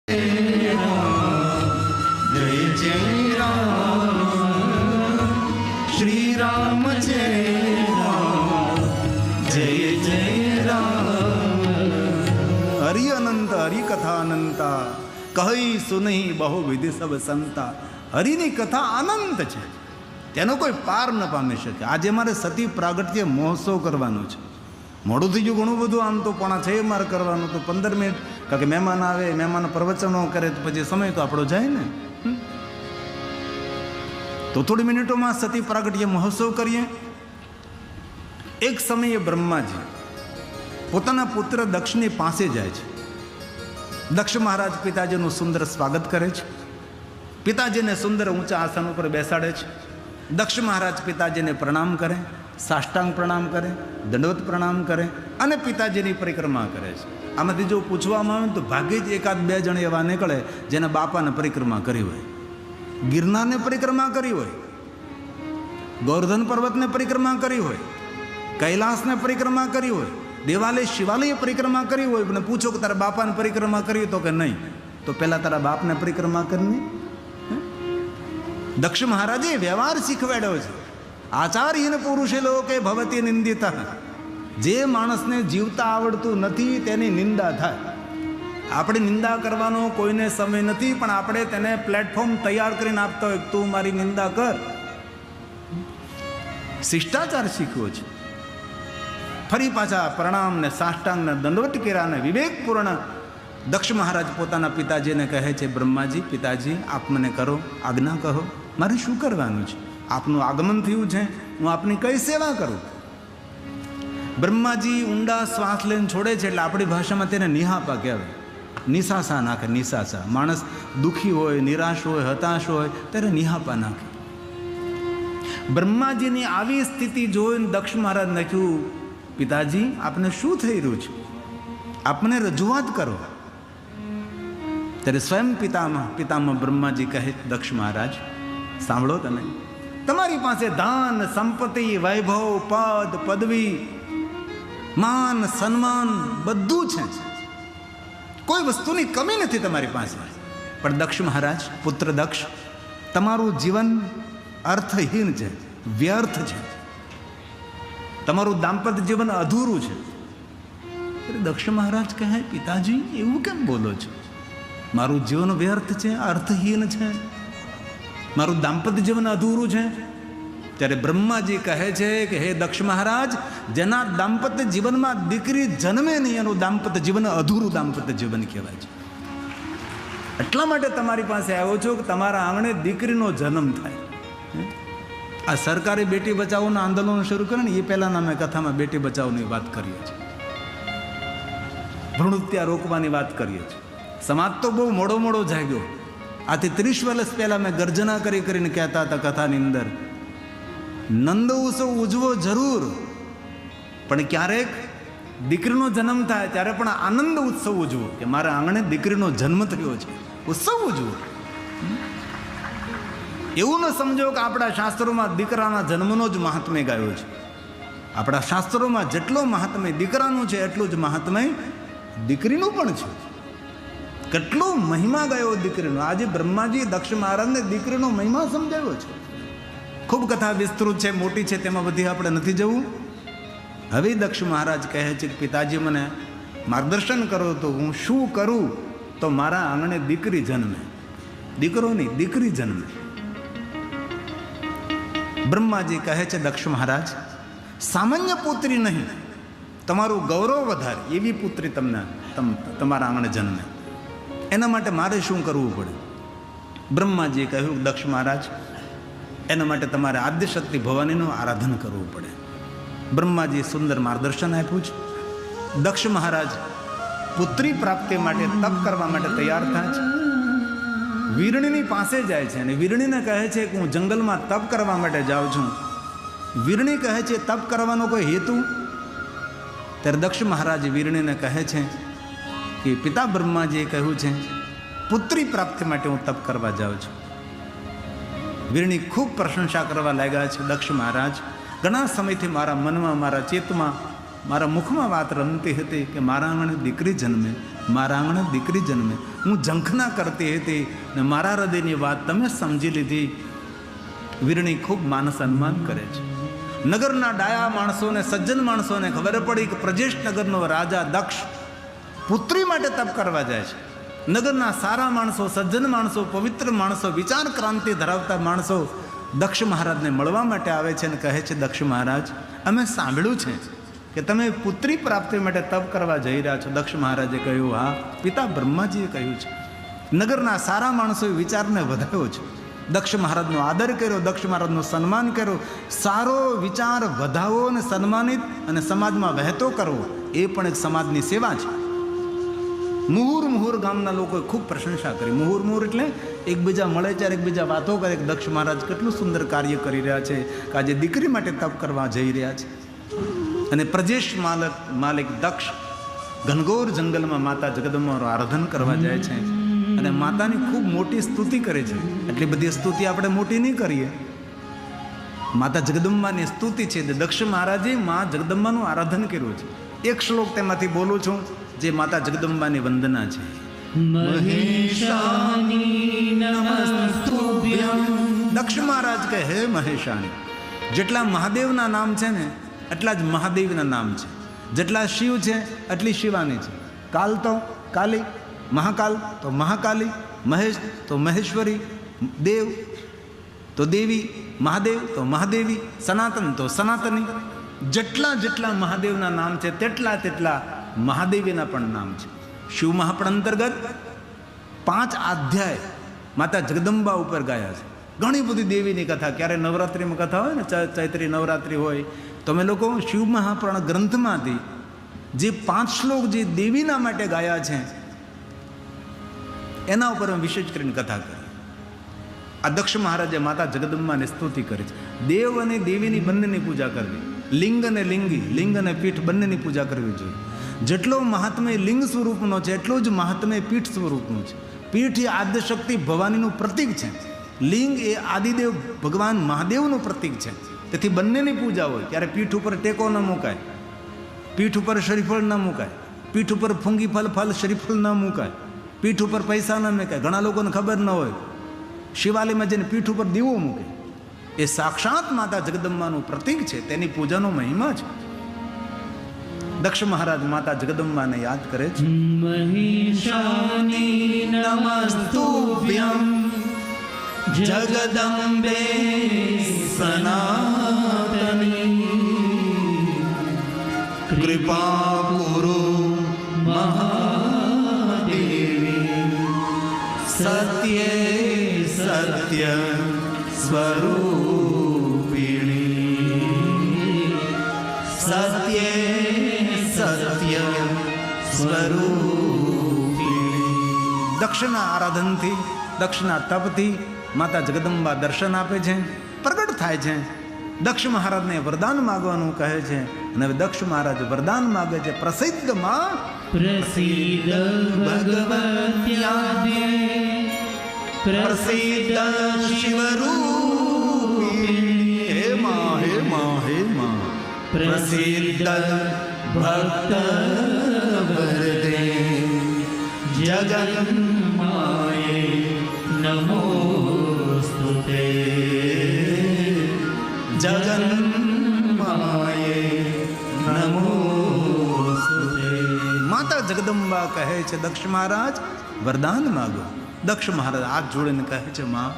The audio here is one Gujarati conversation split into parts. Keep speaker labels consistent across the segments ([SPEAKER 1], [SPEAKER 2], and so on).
[SPEAKER 1] जय जय राम श्री राम जय राम जय जय राम। हरि अनंत हरि कथा अनंता કહી સુનહી બહુ વિધિ સબ સંતા। હરિની કથા અનંત છે, તેનો કોઈ પાર ન પામી શકે। આજે મારે સતી પ્રાગટ્ય મહોત્સવ કરવાનો છે। મોડું થઈ ગયું ઘણું બધું, આમ તો 5:30 મારે કરવાનું તો 15 મિનિટ, કારણ કે મહેમાન આવે, મહેમાન પ્રવચનો કરે તો પછી સમય તો આપણો જાય ને। તો થોડી મિનિટોમાં સતી પ્રાગટ્ય મહોત્સવ કરીએ। એક સમયે બ્રહ્માજી પોતાના પુત્ર દક્ષની પાસે જાય છે। દક્ષ મહારાજ પિતાજીનું સુંદર સ્વાગત કરે છે, પિતાજીને સુંદર ઊંચા આસન ઉપર બેસાડે છે। દક્ષ મહારાજ પિતાજીને પ્રણામ કરે, સાષ્ટાંગ પ્રણામ કરે, દંડવત પ્રણામ કરે અને પિતાજીની પરિક્રમા કરે છે। આમાંથી જો પૂછવામાં આવે તો ભાગ્યે જ 1-2 જણ એવા નીકળે જેને બાપાને પરિક્રમા કરી હોય, ગિરનારને પરિક્રમા કરી હોય, ગોવર્ધન પર્વતને પરિક્રમા કરી હોય, કૈલાસને પરિક્રમા કરી હોય, દેવાલય શિવાલય પરિક્રમા કરી હોય, અને પૂછો કે તારા બાપાને પરિક્રમા કરી તો કે નહીં, તો પહેલા તારા બાપને પરિક્રમા કરી। દક્ષ મહારાજે વ્યવહાર શીખવાડ્યો છે। આચાર્યહીન પુરુષે લોકે ભવતી નિંદિતઃ। જે માણસને જીવતા આવડતું નથી તેની નિંદા થાય। આપણે નિંદા કરવાનો કોઈને સમય નથી, પણ આપણે તેને પ્લેટફોર્મ તૈયાર કરીને આપતા હોય, તું મારી નિંદા કર। શિષ્ટાચાર શીખવો છે। ફરી પાછા પ્રણામ ને સાષ્ટાંગ ને દંડવત કર્યા ને વિવેકપૂર્ણ દક્ષ મહારાજ પોતાના પિતાજીને કહે છે, બ્રહ્માજી પિતાજી આપ મને કરો, આજ્ઞા કહો, મારે શું કરવાનું છે? આપનું આગમન થયું છે, હું આપની કઈ સેવા કરું? બ્રહ્માજી ઊંડા શ્વાસ લઈને છોડે છે, એટલે આપણી ભાષામાં તેને નિહાપા કહેવાય, નિશાસા નાખે। નિશાસા, માણસ દુઃખી હોય, નિરાશ હોય, હતાશ હોય ત્યારે નિહાપા નાખે। બ્રહ્માજીની આવી સ્થિતિ જોઈને દક્ષ મહારાજ લખ્યું, પિતાજી આપને શું થઈ રહ્યું છે? આપને રજૂઆત કરો। ત્યારે સ્વયં પિતામાં બ્રહ્માજી કહે, દક્ષ મહારાજ સાંભળો, તમે તમારી પાસે ધન સંપત્તિ વૈભવ પદ પદવી માન સન્માન બધું છે, કોઈ વસ્તુની કમી નથી તમારી પાસે, પણ દક્ષ મહારાજ પુત્ર દક્ષ તમારું જીવન અર્થહીન છે, વ્યર્થ છે, તમારું દાંપત્ય જીવન અધૂરું છે। દક્ષ મહારાજ કહે, પિતાજી એવું કેમ બોલો છો? મારું જીવન વ્યર્થ છે, અર્થહીન છે, મારું દાંપત્ય જીવન અધૂરું છે? ત્યારે બ્રહ્માજી કહે છે કે હે દક્ષ મહારાજ, જેના દાંપત્ય જીવનમાં દીકરી જન્મે નહીં એનું દાંપત્ય જીવન અધૂરું દાંપત્ય જીવન કહેવાય છે। એટલા માટે તમારી પાસે આવ્યો છો કે તમારા આંગણે દીકરીનો જન્મ થાય। આ સરકારે બેટી બચાવોના આંદોલન શરૂ કરે ને એ પહેલાના અમે કથામાં બેટી બચાવોની વાત કરીએ છીએ, ભ્રૂણહત્યા રોકવાની વાત કરીએ છીએ। સમાજ તો બહુ મોડો જાગ્યો। આથી 30 વર્ષ પહેલા મેં ગર્જના કરીને કહેતા હતા કથાની અંદર, નંદ ઉત્સવ ઉજવો જરૂર, પણ ક્યારેક દીકરીનો જન્મ થાય ત્યારે પણ આનંદ ઉત્સવ ઉજવો, કે મારા આંગણે દીકરીનો જન્મ થયો છે, ઉત્સવ ઉજવો। એવું ન સમજો કે આપણા શાસ્ત્રોમાં દીકરાના જન્મનો જ મહાત્મ્ય ગાયો છે। આપણા શાસ્ત્રોમાં જેટલો મહાત્મ્ય દીકરાનું છે એટલું જ મહાત્મ્ય દીકરીનું પણ છે। કેટલો મહિમા ગયો દીકરીનો। આજે બ્રહ્માજી દક્ષ મહારાજને દીકરીનો મહિમા સમજાવ્યો છે। ખૂબ કથા વિસ્તૃત છે, મોટી છે, તેમાં બધી આપણે નથી જવું। હવે દક્ષ મહારાજ કહે છે કે પિતાજી મને માર્ગદર્શન કરો તો હું શું કરું તો મારા આંગણે દીકરી જન્મે, દીકરો નહીં દીકરી જન્મે। બ્રહ્માજી કહે છે, દક્ષ મહારાજ સામાન્ય પુત્રી નહીં, તમારું ગૌરવ વધારે એવી પુત્રી તમને તમારા આંગણે જન્મે, એના માટે મારે શું કરવું પડે? બ્રહ્માજીએ કહ્યું, દક્ષ મહારાજ એના માટે તમારે આદ્યશક્તિ ભવાનીનું આરાધન કરવું પડે। બ્રહ્માજીએ સુંદર માર્ગદર્શન આપ્યું છે। દક્ષ મહારાજ પુત્રી પ્રાપ્તિ માટે તપ કરવા માટે તૈયાર થાય છે। વીરણીની પાસે જાય છે અને વીરણીને કહે છે કે હું જંગલમાં તપ કરવા માટે જાઉં છું। વીરણી કહે છે, તપ કરવાનો કોઈ હેતુ? ત્યારે દક્ષ મહારાજ વીરણીને કહે છે કે પિતા બ્રહ્માજીએ કહ્યું છે પુત્રી પ્રાપ્તિ માટે હું તપ કરવા જાઉં છું। વીરણી ખૂબ પ્રશંસા કરવા લાગ્યા છે, દક્ષ મહારાજ ઘણા સમયથી મારા મનમાં, મારા ચેતમાં, મારા મુખમાં વાત રમતી હતી કે મારા આંગણે દીકરી જન્મે, મારા આંગણે દીકરી જન્મે, હું ઝંખના કરતી હતી ને મારા હૃદયની વાત તમે સમજી લીધી. વીરણી ખૂબ માન સન્માન કરે છે. નગરના ડાયા માણસોને, સજ્જન માણસોને ખબર પડી કે પ્રજેશ નગરનો રાજા દક્ષ પુત્રી માટે તપ કરવા જાય છે. નગરના સારા માણસો, સજ્જન માણસો, પવિત્ર માણસો, વિચાર ક્રાંતિ ધરાવતા માણસો દક્ષ મહારાજને મળવા માટે આવે છે અને કહે છે, દક્ષ મહારાજ, અમે સાંભળ્યું છે કે તમે પુત્રી પ્રાપ્તિ માટે તપ કરવા જઈ રહ્યા છો. દક્ષ મહારાજે કહ્યું, હા, પિતા બ્રહ્માજીએ કહ્યું છે. નગરના સારા માણસોએ વિચારને વધાર્યો છે. દક્ષ મહારાજનો આદર કર્યો, દક્ષ મહારાજનું સન્માન કર્યો. સારો વિચાર વધાવો અને સન્માનિત અને સમાજમાં વહેતો કરવો એ પણ એક સમાજની સેવા છે. મુહૂર મુહૂર ગામના લોકોએ ખૂબ પ્રશંસા કરી. મુહૂર મુહૂર એટલે એકબીજા મળે ત્યારે એકબીજા વાતો કરે કે દક્ષ મહારાજ કેટલું સુંદર કાર્ય કરી રહ્યા છે, કે આજે દીકરી માટે તપ કરવા જઈ રહ્યા છે. અને પ્રજેશ માલિક દક્ષ ઘનઘોર જંગલમાં માતા જગદંબાનું આરાધન કરવા જાય છે અને માતાની ખૂબ મોટી સ્તુતિ કરે છે. એટલી બધી સ્તુતિ આપણે મોટી નહીં કરીએ. માતા જગદંબાની સ્તુતિ છે. દક્ષ મહારાજે મા જગદંબાનું આરાધન કર્યું છે. એક શ્લોક તેમાંથી બોલું છું, જે માતા જગદંબાની વંદના છે. દક્ષ મહારાજ કહે, હે મહેશાણી, જેટલા મહાદેવના નામ છે ને એટલા જ મહાદેવના નામ છે. જેટલા શિવ છે એટલી શિવાની છે. કાલ તો કાલી, મહાકાલ તો મહાકાલી, મહેશ તો મહેશ્વરી, દેવ તો દેવી, મહાદેવ તો મહાદેવી, સનાતન તો સનાતની. જેટલા જેટલા મહાદેવના નામ છે તેટલા તેટલા મહાદેવીના પણ નામ છે. શિવ મહાપણ અંતર્ગત 5 અધ્યાય માતા જગદંબા ઉપર ગાયા છે. ઘણી બધી દેવીની કથા, ક્યારે નવરાત્રિમાં કથા હોય ને, ચૈત્રી નવરાત્રિ હોય, તો અમે લોકો શિવ મહાપુરાણ ગ્રંથમાંથી જે 5 શ્લોક જે દેવીના માટે ગાયા છે એના ઉપર અમે વિશેષ કરીને કથા કરી. આ દક્ષ મહારાજે માતા જગદંબાની સ્તુતિ કરી છે. દેવ અને દેવીની બંનેની પૂજા કરવી, લિંગ અને લિંગી, લિંગ અને પીઠ બંનેની પૂજા કરવી જોઈએ. જેટલો મહાત્મ્ય લિંગ સ્વરૂપનો છે એટલું જ મહાત્મ્ય પીઠ સ્વરૂપનું છે. પીઠ એ આદ્યશક્તિ ભવાનીનું પ્રતીક છે. લિંગ એ આદિદેવ ભગવાન મહાદેવનું પ્રતીક છે. તેથી બંનેની પૂજા હોય. ત્યારે પીઠ ઉપર ટેકો ન મુકાય, પીઠ ઉપર શ્રીફળ ન મુકાય, પીઠ ઉપર ફૂંગી ફળ શ્રીફળ ન મુકાય, પીઠ ઉપર પૈસા ન મુકાય. ઘણા લોકોને ખબર ન હોય, શિવાલયમાં જઈને પીઠ ઉપર દીવો મૂકે. એ સાક્ષાત માતા જગદંબાનું પ્રતીક છે. તેની પૂજાનો મહિમા છે. દક્ષ મહારાજ માતા જગદંબાને યાદ કરે છે. મહિષાની નમસ્તુભ્યં જગદંબે સનાતની કૃપા કુરુ મહાદેવી સત્યે સત્ય સ્વરૂપિણી સત્યે સત્ય સ્વરૂપિણી. દક્ષના આરાધનથી, દક્ષના તપથી માતા જગદંબા દર્શન આપે છે, પ્રગટ થાય છે. દક્ષ મહારાજને વરદાન માગવાનું કહે છે અને હવે દક્ષ મહારાજ વરદાન માગે છે. પ્રસિદ્ધ માં પ્રસિદ્ધ ભગવત્યાદે પ્રસિદ્ધ શિવરૂપિણી. હે માં, હે માં, હે માં, પ્રસિદ્ધ ભક્ત વરદે જગન્માયે નમોસ્તુતે. જગન્માયે નમોસ્તુતે. માતા જગદંબા કહે છે, દક્ષ મહારાજ વરદાન માગો. દક્ષ મહારાજ હાથ જોડીને કહે છે, માં,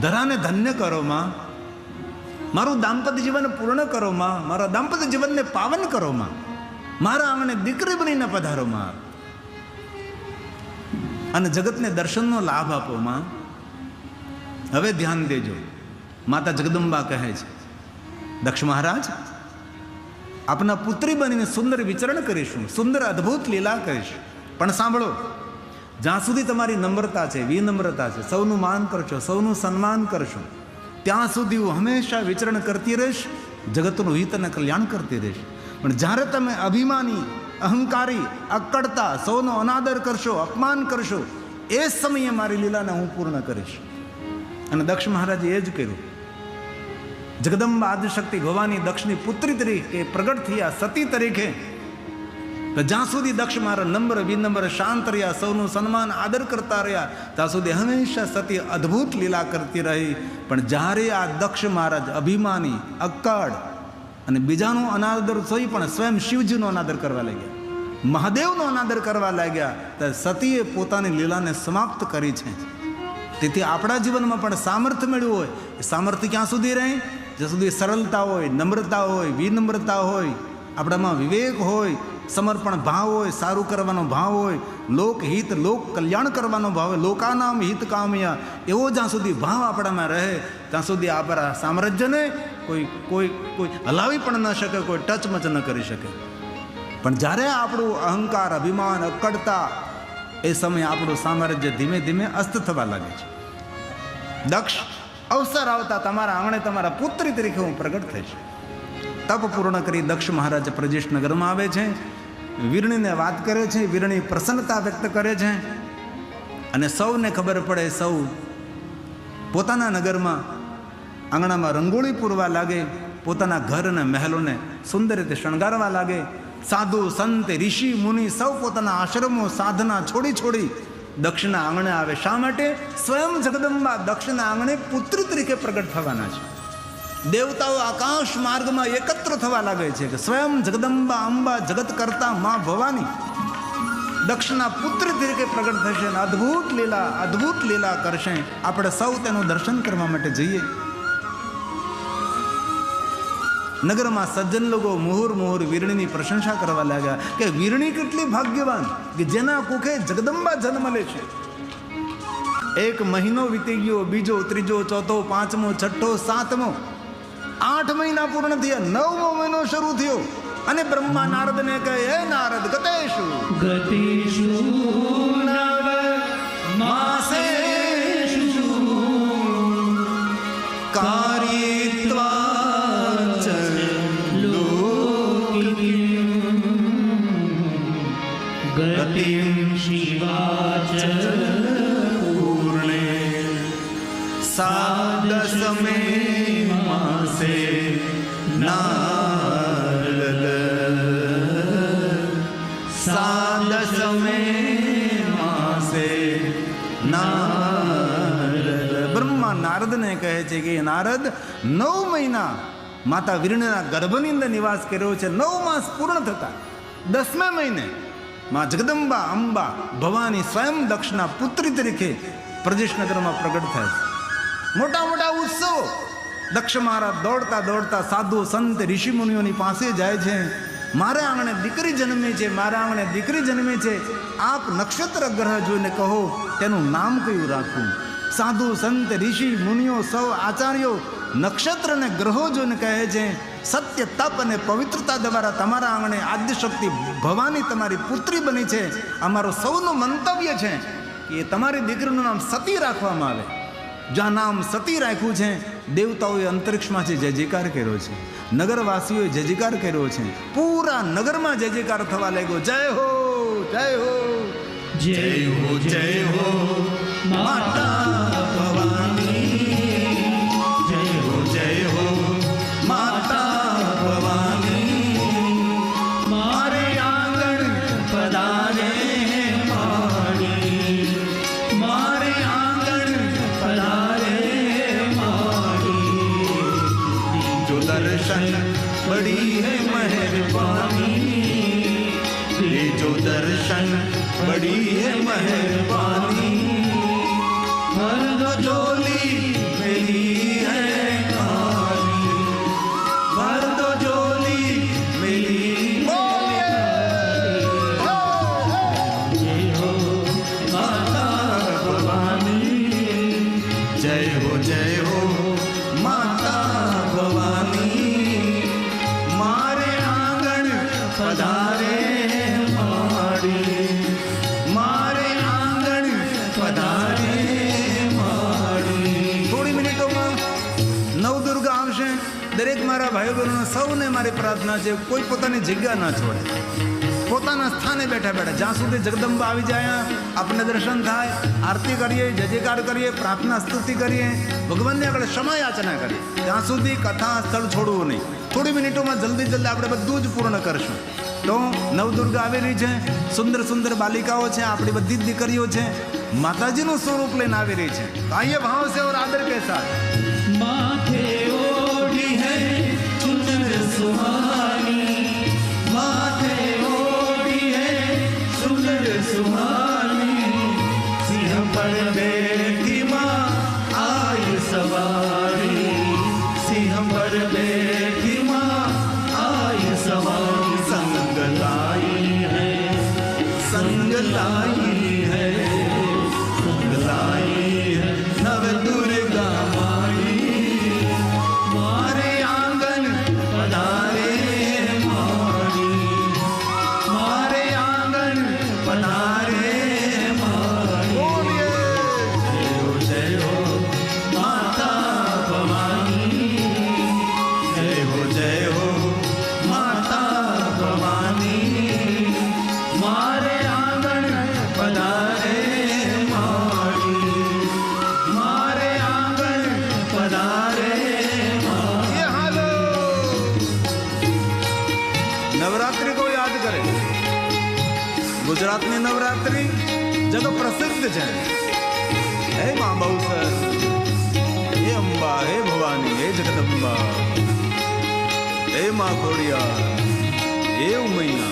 [SPEAKER 1] ધરાને ધન્ય કરો માં, મારું દાંપત્ય જીવન પૂર્ણ કરો માં, મારા દાંપત્ય જીવનને પાવન કરો માં, મારા આંગણે દીકરી બનીને પધારો માં, અને જગતને દર્શનનો લાભ આપો માં. હવે ધ્યાન દેજો. માતા જગદંબા કહે છે, દક્ષ મહારાજ, આપના પુત્રી બનીને સુંદર વિચરણ કરીશું, સુંદર અદ્ભુત લીલા કરીશું. પણ સાંભળો, જ્યાં સુધી તમારી નમ્રતા છે, વિનમ્રતા છે, સૌનું માન કરશો, સૌનું સન્માન કરશો, ત્યાં સુધી હું હંમેશા વિચરણ કરતી રહીશ, જગતનું હિત અને કલ્યાણ કરતી રહીશ. પણ જ્યારે તમે અભિમાની, અહંકારી, અક્કડતા, સૌનો અનાદર કરશો, અપમાન કરશો, એ સમયે મારી લીલાને હું પૂર્ણ કરીશ. અને દક્ષ મહારાજે એ જ કર્યું. જગદંબા આદિશક્તિ ભવાની દક્ષની પુત્રી તરીકે પ્રગટ થયા, સતી તરીકે તો જ્યાં સુધી દક્ષ મહારાજ નમ્ર વિનમ્ર શાંત રહ્યા, સૌનું સન્માન આદર કરતા રહ્યા, ત્યાં સુધી હંમેશા સતી અદ્ભુત લીલા કરતી રહી. પણ જ્યારે આ દક્ષ મહારાજ અભિમાની, અક્કડ અને બીજાનો અનાદર થઈ પણ સ્વયં શિવજીનો અનાદર કરવા લાગ્યા, મહાદેવનો અનાદર કરવા લાગ્યા, તો સતીએ પોતાની લીલાને સમાપ્ત કરી છે. તેથી આપણા જીવનમાં પણ સામર્થ્ય મળ્યું હોય, એ સામર્થ્ય ક્યાં સુધી રહે? જ્યાં સુધી સરળતા હોય, નમ્રતા હોય, વિનમ્રતા હોય, આપણામાં વિવેક હોય, સમર્પણ ભાવ હોય, સારું કરવાનો ભાવ હોય, લોકહિત લોક કલ્યાણ કરવાનો ભાવ હોય, લોકાનામ હિત કામયા, એવો જ્યાં સુધી ભાવ આપણામાં રહે ત્યાં સુધી આપણા સામ્રાજ્યને કોઈ કોઈ કોઈ હલાવી પણ ન શકે, કોઈ ટચમચ ન કરી શકે. પણ જ્યારે આપણું અહંકાર, અભિમાન, અક્કડતા, એ સમયે આપણું સામ્રાજ્ય ધીમે ધીમે અસ્ત થવા લાગે છે. દક્ષ, અવસર આવતા તમારા આંગણે તમારા પુત્રી તરીકે હું પ્રગટ થઈશ. તપ પૂર્ણ કરી દક્ષ મહારાજ પ્રજેશ નગરમાં આવે છે, વીરણીને વાત કરે છે, વીરણી પ્રસન્નતા વ્યક્ત કરે છે, અને સૌને ખબર પડે, સૌ પોતાના નગરમાં આંગણામાં રંગોળી પૂરવા લાગે, પોતાના ઘર અને મહેલોને સુંદર રીતે શણગારવા લાગે. સાધુ સંત ઋષિ મુનિ સૌ પોતાના આશ્રમો સાધના છોડી દક્ષના આંગણે આવે. શા માટે? સ્વયં જગદંબા દક્ષના આંગણે પુત્રી તરીકે પ્રગટ થવાના છે. દેવતાઓ આકાશ માર્ગમાં એકત્ર થવા લાગે છે કે સ્વયં જગદંબા અંબા જગત કરતા માં ભવાની દક્ષના પુત્ર તરીકે પ્રગટ થશે અને અદ્ભુત લીલા કરશે. આપણે સૌ તેનું દર્શન કરવા માટે જઈએ. નગરમાં સજ્જન લોકો મુહુર વીરણીની પ્રશંસા કરવા લાગ્યા કે વીરણી કેટલી ભાગ્યવાન કે જેના કુખે જગદંબા જન્મ લે છે. એક મહિનો વીતી ગયો, બીજો, ત્રીજો, ચોથો, પાંચમો, છઠ્ઠો, સાતમો, 8 મહિના પૂર્ણ થયા, 9મો મહિનો શરૂ થયો અને બ્રહ્મા નારદને કહે, હે નારદ, ગતેષુ નવ માસેષુ કાર્યિત્વા ચ લોકિમ ગતિમ શિવાચ પૂર્ણે સાદસમે માસે નારદ સાદસમે માસે નારદ. બ્રહ્મા નારદને કહે છે કે નારદ, 9 મહિના માતા વીરણીના ગર્ભની અંદર નિવાસ કર્યો છે. 9 માસ પૂર્ણ થતા 10મે મહિને માં જગદંબા અંબા ભવાની સ્વયં દક્ષના પુત્રી તરીકે પ્રજેશનગરમાં પ્રગટ થાય છે. મોટા મોટા ઉત્સવો. દક્ષ મહારાજ દોડતા સાધુ સંત ઋષિ મુનિઓની પાસે જાય છે. મારે આંગણે દીકરી જન્મી છે, મારા આંગણે દીકરી જન્મી છે, આપ નક્ષત્ર ગ્રહ જોઈને કહો તેનું નામ કયું રાખવું. સાધુ સંત ઋષિ મુનિઓ સૌ આચાર્યો નક્ષત્ર અને ગ્રહો જોઈને કહે છે, સત્ય તપ અને પવિત્રતા દ્વારા તમારા આંગણે આદ્યશક્તિ ભવાની તમારી પુત્રી બની છે. અમારું સૌનું મંતવ્ય છે કે તમારી દીકરીનું નામ સતી રાખવામાં આવે. જ્યાં નામ સતી રાખ્યું છે, દેવતાઓએ અંતરિક્ષમાંથી જય જયકાર કર્યો છે, નગરવાસીઓએ જય જયકાર કર્યો છે, પૂરા નગરમાં જય જયકાર થવા લાગ્યો. જય હો, જય હો, જય હો, જય હો માતા ભવાની, જય હો, જય હો માતા ભવાની, મારે આંગણ પધારે માડી, મારે આંગણ પધારે માડી, જો દર્શન બડી હૈ મહેરબાની, જો દર્શન બડી હૈ મહેરબાની, ભર દો જોલી મેરી હૈ કાલી, ભર દો જોલી મેરી જય હો માતા ભવાની, જય હો, જય હો માતા ભવાની, મારે આંગણ પધારે માડી, મારે આંગણ પધારે માડી. થોડી મિનિટોમાં નવદુર્ગા આવશે. દરેક મારા ભાઈઓ બહેનો સૌને મારી પ્રાર્થના છે, કોઈ પોતાની જગ્યા ના છોડે, પોતાના સ્થાને બેઠા જ્યાં સુધી જગદંબા આવી જાય આપણને દર્શન થાય, આરતી કરીએ, જય જયકાર કરીએ, પ્રાર્થના સ્તુતિ કરીએ, ભગવાનને આગળ ક્ષમા યાચના કરીએ, ત્યાં સુધી કથા સ્થળ છોડવું નહીં. થોડી મિનિટોમાં જલ્દી આપણે બધું જ પૂર્ણ કરશું. તો નવદુર્ગા આવી રહી છે, સુંદર સુંદર બાલિકાઓ છે, આપણી બધી જ દીકરીઓ છે, માતાજીનું સ્વરૂપ લઈને આવી રહી છે. તો અહીંયા ભાવ છે और आदर के साथ
[SPEAKER 2] माथे ओढ़ी है चुनर सुहानी, माथे ओढ़ी है चुनर सुहानी, सिंह पर बैठी माँ आई सवारी, सिंह पर बैठी माँ आई सवारी, संग लाई है, संग लाई है, संग लाई है नव दुर्गा माई, मारे आंगन पधारे मारी, मारे आंगन पधारे मारी, जय हो माता भवानी, जय हो माता भवानी, मारे आंगन पधारे मारी, मारे आंगन पधारे मारी.
[SPEAKER 1] ये हालो नवरात्रि को याद करें. ગુજરાતની નવરાત્રિ જગ પ્રસિદ્ધ છે. હે મા બહુસર, હે અંબા, હે ભવાની, હે જગદંબા, હે મા ખોડિયાર, હે ઉમૈયા.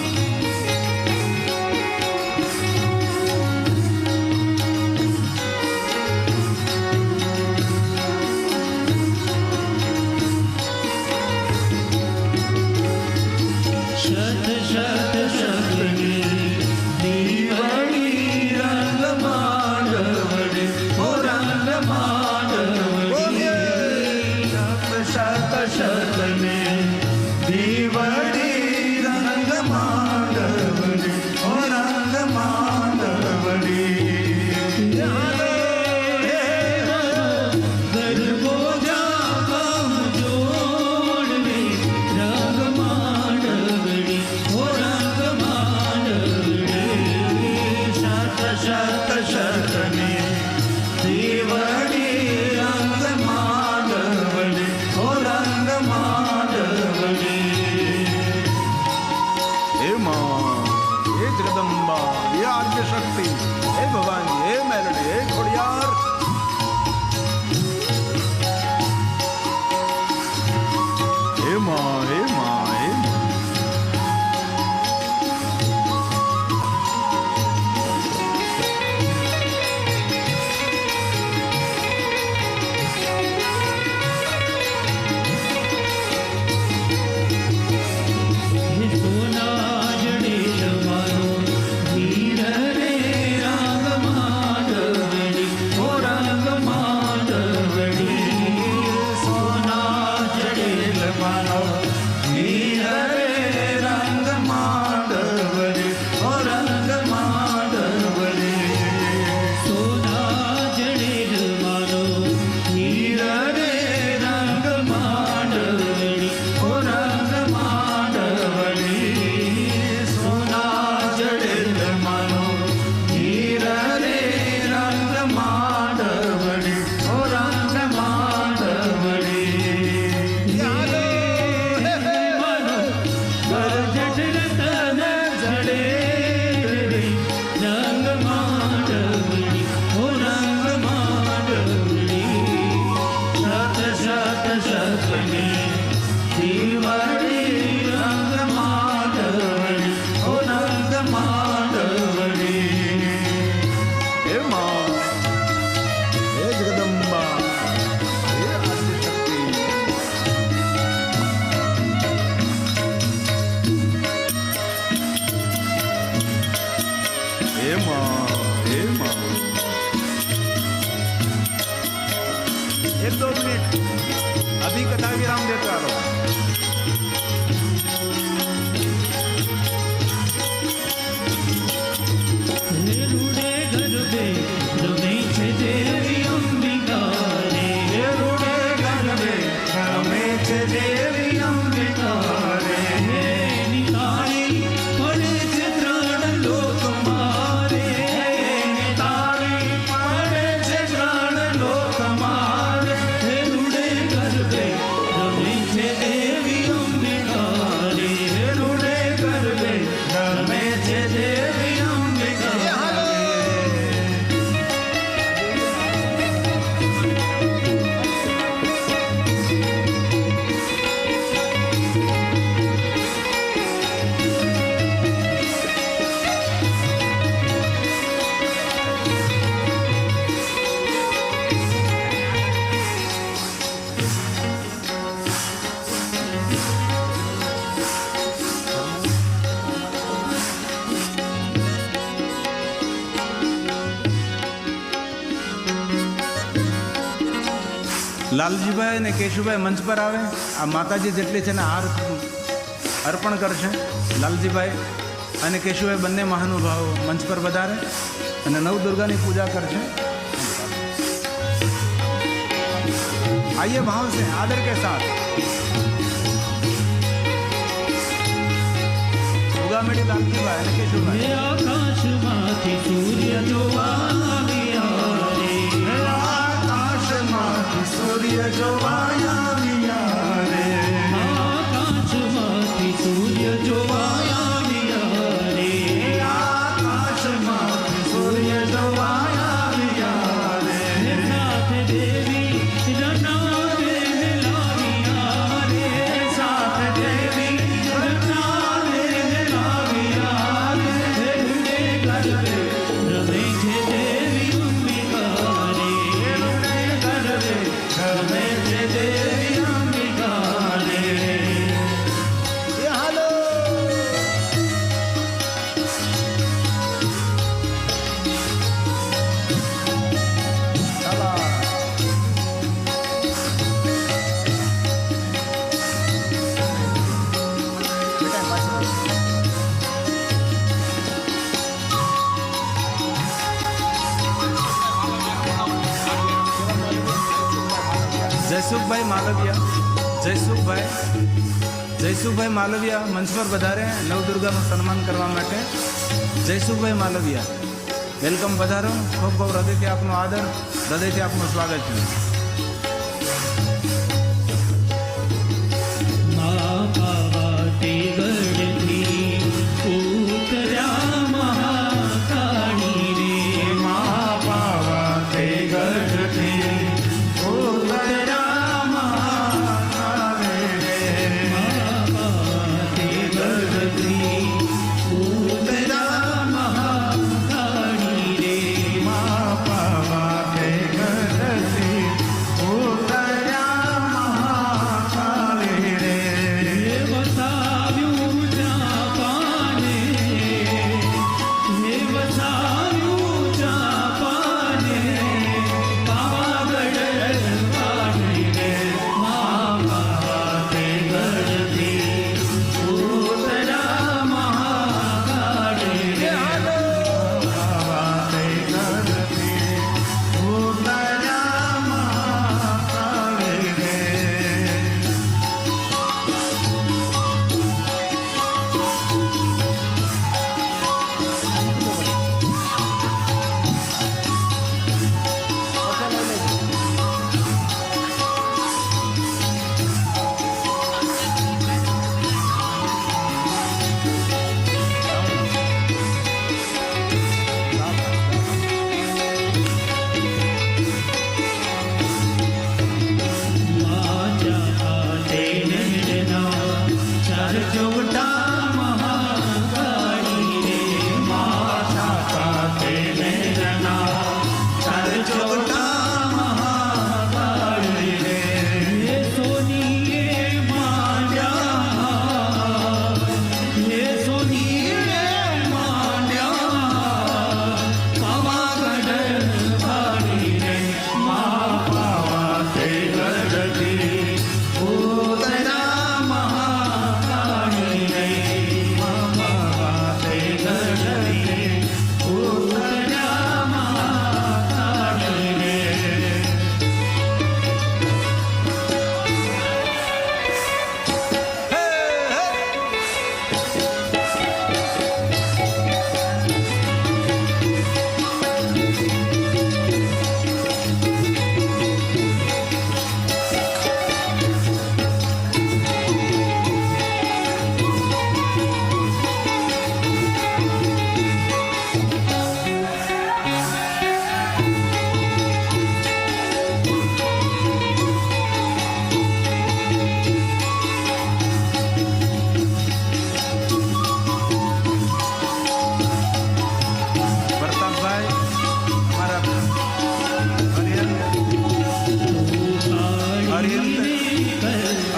[SPEAKER 2] शत शत शतनी दीवानी रंग मांडवड़े, ओ रंग मांडवड़ी, शत शत शतनी दीवानी रंग मांडवड़े, ओ रंग मांडवड़ी, गरबो जावा जोड़ने रंग मांडवड़ी, ओ रंग मांडवड़ी, शत शत शतनी दीवानी रंग मांडवड़ी, ओ रंग मांडवड़ी.
[SPEAKER 1] હે મા, હે જગદંબા, હે આદ્ય શક્તિ, હે ભવાની, હે મેલડી, હે ખોડિયાર. હે મા, હે મા, હે મા.
[SPEAKER 2] हे सोना जड़े जवानो वीर रे रंग मांडवड़ी, ओ रंग मांडवड़ी, सोना जड़े जवानो वीर रे रंग मांडवड़ी, ओ रंग मांडवड़ी, सोना जड़े जवानो वीर रे रंग मांडवड़ी, ओ रंग मांडवड़ी, सोना जड़ेल मानो हीर रे रंग मांडवड़ी, ओ रंग मांडवड़ी.
[SPEAKER 1] હાલો, હે હે.
[SPEAKER 2] मानो गर जटिल तन जड़े रे रंग मांडवड़ी, ओ रंग मांडवड़ी, शत शत शतनी दीवानी रंग मांडवड़ी, ओ रंग मांडवड़ी.
[SPEAKER 1] હે મા, હે જગદંબા, હે આદ્ય શક્તિ. હે મા, હે મા. एक दो मिनट अभी कथा विराम देता रहो.
[SPEAKER 2] रूड़े गरबे रमे छे देवी अंबिका रे, रूड़े गरबे रमे छे देवी अंबिका रे, नितारी पड़े छे त्रण लोक मारे, नितारी पड़े छे त्रण लोक मारे, रूड़े गरबे रमे छे
[SPEAKER 1] લાલજીભાઈ અને કેશુભાઈ મંચ પર આવે. આ માતાજી જેટલી છે ને હાર અર્પણ કરશે. લાલજીભાઈ અને કેશુભાઈ બંને મહાનુભાવો મંચ પર વધારે અને નવદુર્ગાની પૂજા કરશે. आइए भाव से आदर के साथ उगामेडी लालजीभाई અને કેશુભાઈ.
[SPEAKER 2] આકાશમાંથી સૂર્ય જોવા આવ્યા રે,
[SPEAKER 1] આકાશમાંથી સૂર્ય જોવા આવ્યા રે,
[SPEAKER 2] આકાશમાંથી સૂર્ય જોવા આવ્યા રે,
[SPEAKER 1] આકાશમાંથી સૂર્ય જોવા આવ્યા રે,
[SPEAKER 2] સાથે દેવી રનાવે લાવ્યા રે, સાથે દેવી રનાવે લાવ્યા રે, રૂડે ગરબે રમે છે દેવી અંબિકા રે, રૂડે ગરબે રમે છે દેવી અંબિકા રે.
[SPEAKER 1] એ હાલો ચાલો. જયસુખભાઈ માલવિયા, જયસુખભાઈ માલવિયા મંચ પર વધારે નવદુર્ગાનું સન્માન કરવા માટે. જયસુખભાઈ માલવિયા વેલકમ, પધારો. ખૂબ ખૂબ હૃદયથી આપનો આદર, હૃદયથી આપનું સ્વાગત છે.
[SPEAKER 2] મા પાવાતી ગઢથી ઉતર્યા મહાકાળી રે, મા પાવાતી ગઢથી ઉતર્યા મહાકાળી રે, મા પાવાતી ગઢથી ઉતર્યા મહાકાળી રે, મા પાવાતી ગઢથી ઉતર્યા મહાકાળી રે. હે વસાવ્યું જાપાને, હે વસાવ્યું જાપાને, પાવાગઢ વાળી રે, મા પાવાતી ગઢથી ઉતર્યા મહાકાળી રે, પાવાતી ગઢથી ઉતર્યા મહાકાળી રે.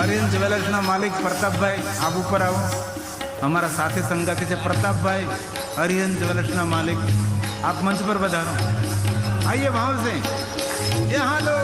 [SPEAKER 1] અરિયન જ્વેલર્સના માલિક પ્રતાપભાઈ આપ ઉપર આવો. અમારા સાથે સંગાથી છે પ્રતાપભાઈ, અરિયન જ્વેલર્સના માલિક. आप मंच पर पधारो. आइए भाव से. ये हालो